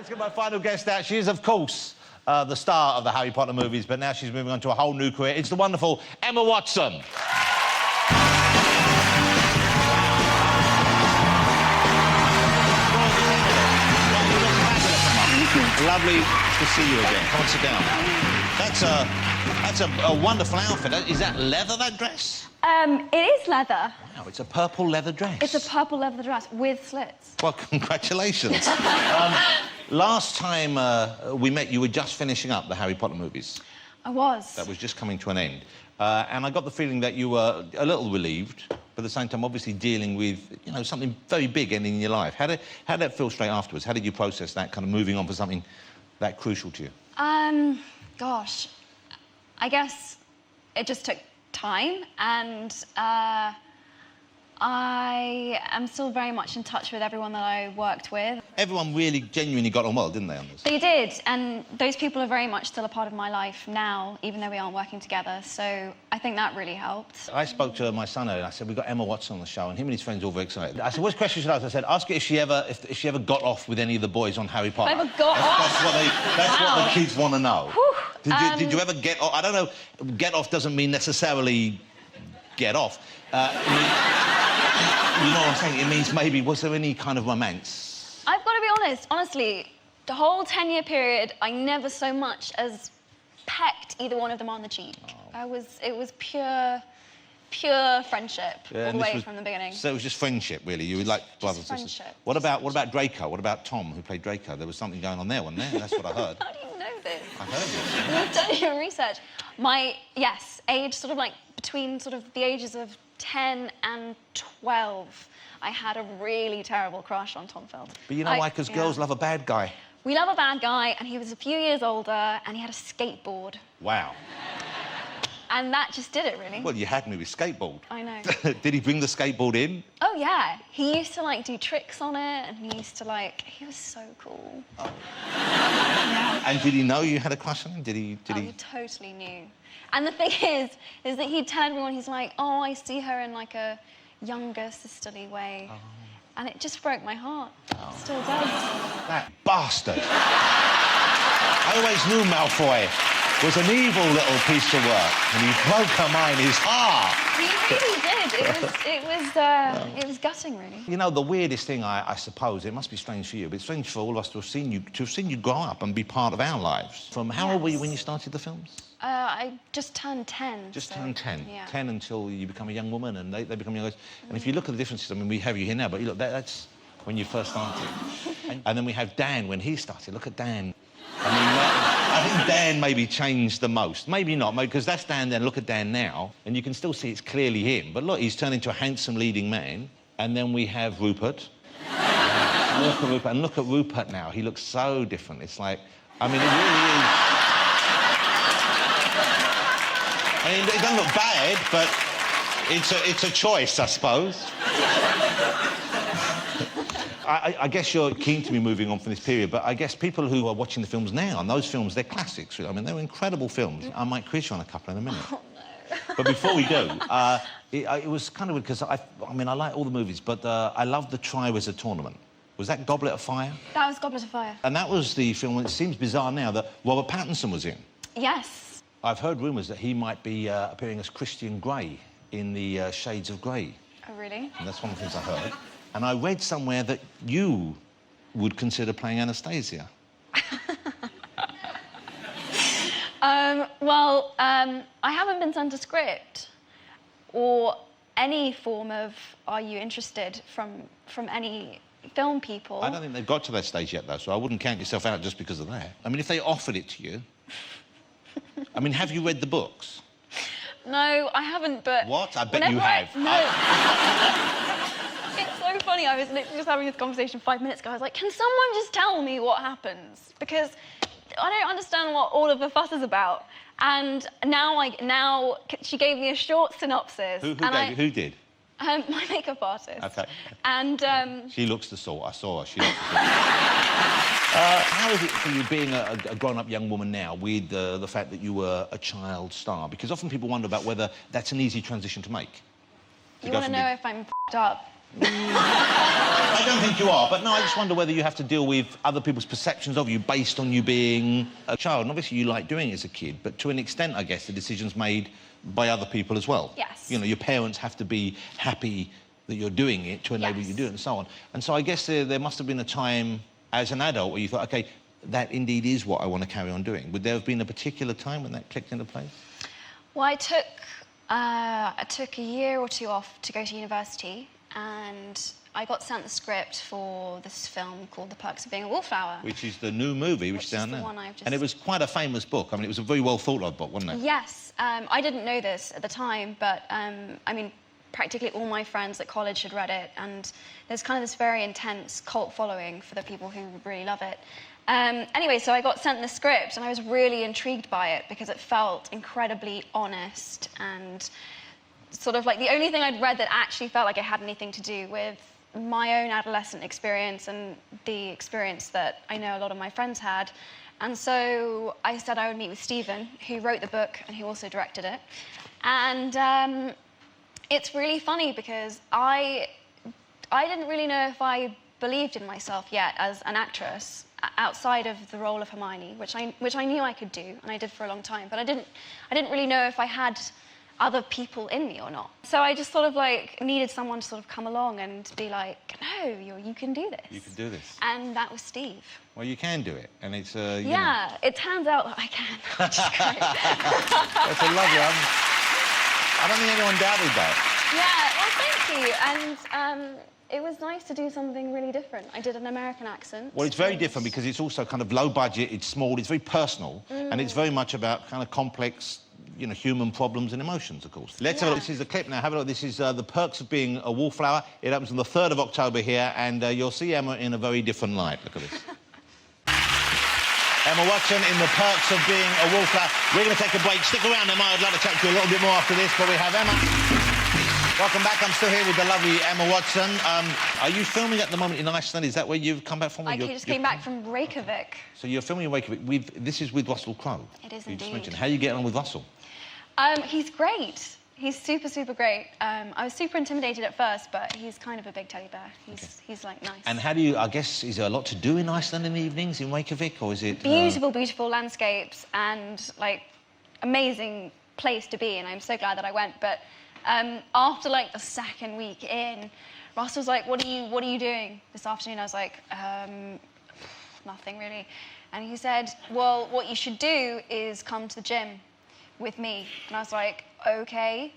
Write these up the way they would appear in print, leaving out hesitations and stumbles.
Let's get my final guest out. She is, of course, the star of the Harry Potter movies, but now she's moving on to a whole new career. It's the wonderful Emma Watson. Lovely to see you again. Come on, sit down. That's a wonderful outfit. Is that leather, that dress? It is leather. Wow, it's a purple leather dress. It's a purple leather dress with slits. Well, congratulations. Last time we met, you were just finishing up the Harry Potter movies. I was. That was just coming to an end. And I got the feeling that you were a little relieved, but at the same time, obviously dealing with, you know, something very big ending in your life. How did that feel straight afterwards? How did you process that, kind of moving on for something that crucial to you? Gosh, I guess it just took time, and I am still very much in touch with everyone that I worked with. Everyone really genuinely got on well, didn't they, on this? They did, and those people are very much still a part of my life now, even though we aren't working together, so I think that really helped. I spoke to my son earlier, and I said, we've got Emma Watson on the show, and him and his friends are all very excited. I said, what question should I ask? I said, ask her if she ever got off with any of the boys on Harry Potter. Ever got off? That's what the kids want to know. Whew. Did you ever get off? I don't know, get off doesn't mean necessarily get off. You know what I'm saying? It means maybe, was there any kind of romance? I've got to be honest, honestly, the whole 10-year period, I never so much as pecked either one of them on the cheek. Oh. It was pure friendship all the way from the beginning. So it was just friendship, really? You were like brothers and sisters? What about Draco? What about Tom, who played Draco? There was something going on there, wasn't there? That's what I heard. How do you know this? I heard this. You've done your research. Yes, age sort of like between sort of the ages of 10 and 12, I had a really terrible crush on Tom Felton. But you know why? Because girls love a bad guy. We love a bad guy, and he was a few years older, and he had a skateboard. Wow. And that just did it, really. Well, you had me with skateboard. I know. Did he bring the skateboard in? Oh, yeah. He used to, like, do tricks on it, and he used to, like... He was so cool. Oh. Yeah. And did he know you had a crush on him? He totally knew. And the thing is that he'd tell everyone, he's like, oh, I see her in, like, a younger, sisterly way. Oh. And it just broke my heart. Oh. It still does. That bastard. I always knew Malfoy was an evil little piece of work, and he broke her mind, his heart. He really did. It was gutting, really. You know, the weirdest thing, I suppose, it must be strange for you, but it's strange for all of us to have seen you grow up and be part of our lives. From how old were you when you started the films? I just turned 10. Just turned 10? Yeah. 10 until you become a young woman, and they become young guys. And if you look at the differences, I mean, we have you here now, but you look, that's when you first started. And then we have Dan when he started. Look at Dan. I mean, I think Dan maybe changed the most. Maybe not, because that's Dan then. Look at Dan now, and you can still see it's clearly him. But look, he's turned into a handsome leading man. And then we have Rupert. Look at Rupert, and look at Rupert now. He looks so different. It's like, I mean, it really is. I mean, it doesn't look bad, but it's a choice, I suppose. I guess you're keen to be moving on from this period, but I guess people who are watching the films now, and those films, they're classics. I mean, they're incredible films. I might quiz you on a couple in a minute. Oh, no. But before we do, it was kind of weird, because I mean, I like all the movies, but I love the Triwizard Tournament. Was that Goblet of Fire? That was Goblet of Fire. And that was the film, and it seems bizarre now, that Robert Pattinson was in. Yes. I've heard rumours that he might be appearing as Christian Grey in the Shades of Grey. Oh, really? And that's one of the things I heard. And I read somewhere that you would consider playing Anastasia. I haven't been sent a script or any form of "Are you interested?" from any film people. I don't think they've got to that stage yet, though, so I wouldn't count yourself out just because of that. I mean, if they offered it to you... I mean, have you read the books? No, I haven't, but... What? I bet you have. No. It's so funny. I was literally just having this conversation 5 minutes ago. I was like, can someone just tell me what happens? Because I don't understand what all of the fuss is about. And now she gave me a short synopsis. Who did? My makeup artist. OK. And... She looks the sort. I saw her. She looks the sort. How is it for you being a grown-up young woman now with the fact that you were a child star? Because often people wonder about whether that's an easy transition to make. You want to know if I'm f***ed up? I don't think you are, but no, I just wonder whether you have to deal with other people's perceptions of you based on you being a child. And obviously you like doing it as a kid, but to an extent, I guess, the decision's made by other people as well. Yes. You know, your parents have to be happy that you're doing it to enable you to do it and so on. And so I guess there must have been a time as an adult where you thought, OK, that indeed is what I want to carry on doing. Would there have been a particular time when that clicked into place? Well, I took a year or two off to go to university, and I got sent the script for this film called The Perks of Being a Wallflower. Which is the new movie, which is down there. One I've just... And it was quite a famous book. I mean, it was a very well thought of book, wasn't it? Yes. I didn't know this at the time, but, I mean, practically all my friends at college had read it, and there's kind of this very intense cult following for the people who really love it. Anyway, so I got sent the script, and I was really intrigued by it because it felt incredibly honest and sort of like the only thing I'd read that actually felt like it had anything to do with my own adolescent experience and the experience that I know a lot of my friends had. And so I said I would meet with Stephen, who wrote the book and who also directed it. And it's really funny because I didn't really know if I believed in myself yet as an actress outside of the role of Hermione, which I knew I could do, and I did for a long time, but I didn't really know if I had other people in me or not. So I just sort of like needed someone to sort of come along and be like, no, you can do this. You can do this. And that was Steve. Well, you can do it, and it's you yeah, know. It turns out that I can, which is great. That's a lovely one. I don't think anyone doubted that. Yeah, well, thank you. And it was nice to do something really different. I did an American accent. Well, it's very different because it's also kind of low budget, it's small, it's very personal, and it's very much about kind of complex, you know, human problems and emotions, of course. Let's have a look. This is a clip now. Have a look. This is The Perks of Being a Wallflower. It opens on the 3rd of October here, and you'll see Emma in a very different light. Look at this. Emma Watson in The Perks of Being a Wallflower. We're going to take a break. Stick around, Emma. I'd like to chat to you a little bit more after this, but we have Emma. Welcome back. I'm still here with the lovely Emma Watson. Are you filming at the moment in Iceland? Is that where you've come back from? I just came back from Reykjavik. So you're filming in Reykjavik. This is with Russell Crowe. It is you indeed. Just mentioned. How are you getting on with Russell? He's great. He's super, super great. I was super intimidated at first, but he's kind of a big teddy bear. He's like nice. And how do you, I guess, is there a lot to do in Iceland in the evenings in Reykjavik, or is it... Beautiful, beautiful landscapes and, like, amazing place to be, and I'm so glad that I went. But after, like, the second week in, Ross was like, what are you doing this afternoon? I was like, nothing really. And he said, well, what you should do is come to the gym with me. And I was like, okay.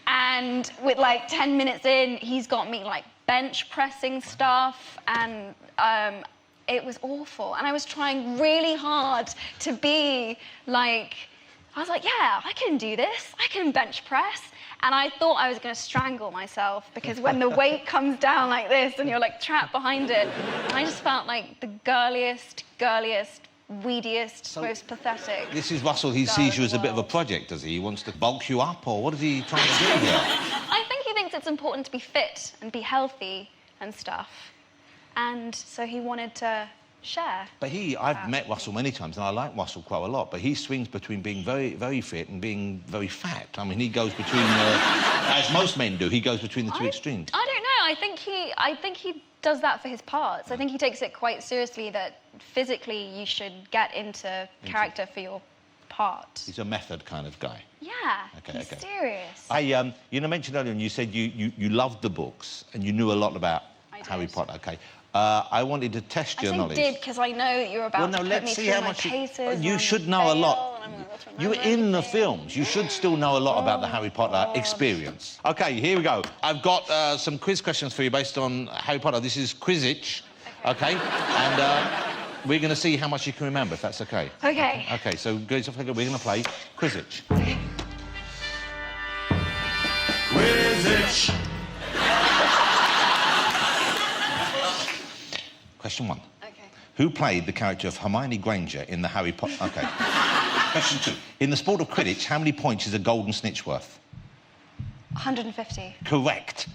And with like 10 minutes in, he's got me like bench pressing stuff, and it was awful. And I was trying really hard to be like, I was like, yeah, I can do this. I can bench press. And I thought I was going to strangle myself, because when the weight comes down like this and you're like trapped behind it, and I just felt like the girliest, weediest, most pathetic. This is Russell. He sees you as a bit of a project, does he? He wants to bulk you up, or what is he trying to do here? I think he thinks it's important to be fit and be healthy and stuff. And so he wanted to share. But I've met Russell many times, and I like Russell Crowe a lot, but he swings between being very, very fit and being very fat. I mean, he goes between, as most men do, he goes between the two extremes. I don't know. I think he does that for his parts. I think he takes it quite seriously that physically you should get into character for your part. He's a method kind of guy. Yeah, okay, he's serious. You mentioned earlier, and you said you loved the books and you knew a lot about Harry Potter. Okay. I wanted to test your knowledge. I did, because I know that you're about to put me through my paces. You should know a lot. You're in the films. You should still know a lot about the Harry Potter experience. OK, here we go. I've got some quiz questions for you based on Harry Potter. This is Quizzitch, OK? And we're going to see how much you can remember, if that's OK. OK. OK, so we're going to play Quizzitch. Quizzitch! Question 1. OK. Who played the character of Hermione Granger in the Harry Potter... OK. Question 2. In the sport of Quidditch, how many points is a golden snitch worth? 150. Correct.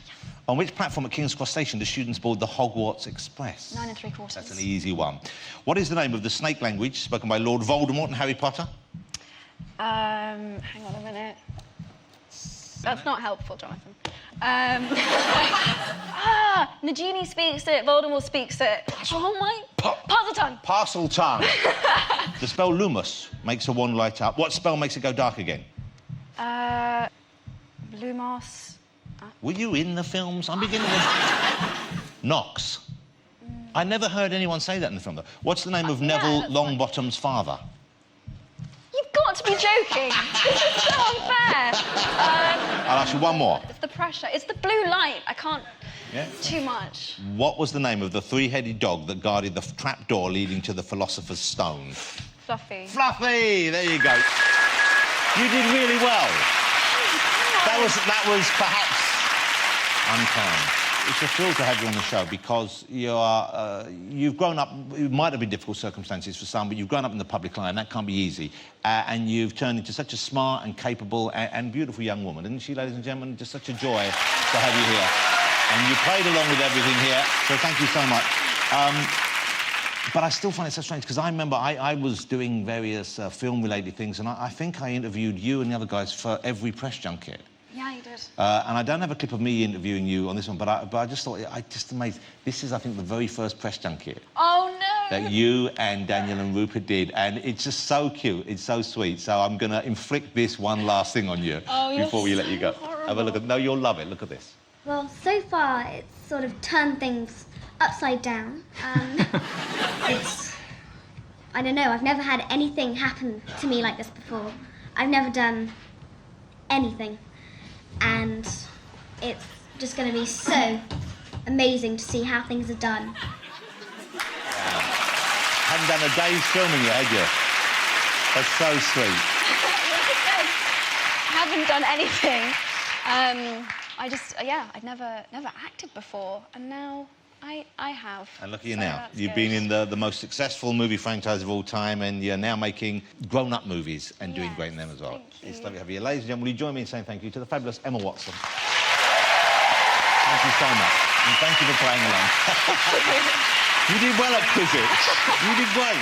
On which platform at King's Cross Station do students board the Hogwarts Express? 9 3/4. That's an easy one. What is the name of the snake language spoken by Lord Voldemort in Harry Potter? Hang on a minute. That's not helpful, Jonathan. Nagini speaks it, Voldemort speaks it. Oh my... Parseltongue. Parseltongue. The spell Lumos makes a wand light up. What spell makes it go dark again? Lumos. Were you in the films? I'm beginning to... Nox. I never heard anyone say that in the film, though. What's the name of Neville Longbottom's father? You've got to be joking. This is so unfair. I'll ask you one more. It's the pressure. It's the blue light. I can't... Yeah? Too much. What was the name of the three-headed dog that guarded the trap door leading to the Philosopher's Stone? Fluffy. Fluffy! There you go. You did really well. That was perhaps unkind. It's a thrill to have you on the show because you've grown up. It might have been difficult circumstances for some, but you've grown up in the public eye, and that can't be easy. And you've turned into such a smart and capable and beautiful young woman, isn't she, ladies and gentlemen? Just such a joy to have you here. And you played along with everything here, so thank you so much. But I still find it so strange because I remember I was doing various film-related things, and I think I interviewed you and the other guys for every press junket. Yeah, you did. And I don't have a clip of me interviewing you on this one, but I just thought, amazed. This is, I think, the very first press junket. Oh, no! That you and Daniel and Rupert did, and it's just so cute, it's so sweet. So I'm going to inflict this one last thing on you before we let you go. Horrible. Have a look at... No, you'll love it. Look at this. Well, so far it's sort of turned things upside down. I don't know, I've never had anything happen to me like this before. I've never done anything. And it's just going to be so amazing to see how things are done. Hadn't done a day's filming yet, had you? That's so sweet. I haven't done anything. I'd never acted before, and now I have. And look at you now. You've been in the most successful movie franchise of all time, and you're now making grown-up movies and doing great in them as well. It's lovely to have you. Ladies and gentlemen, will you join me in saying thank you to the fabulous Emma Watson? Thank you so much. And thank you for playing along. You did well at physics. You did great.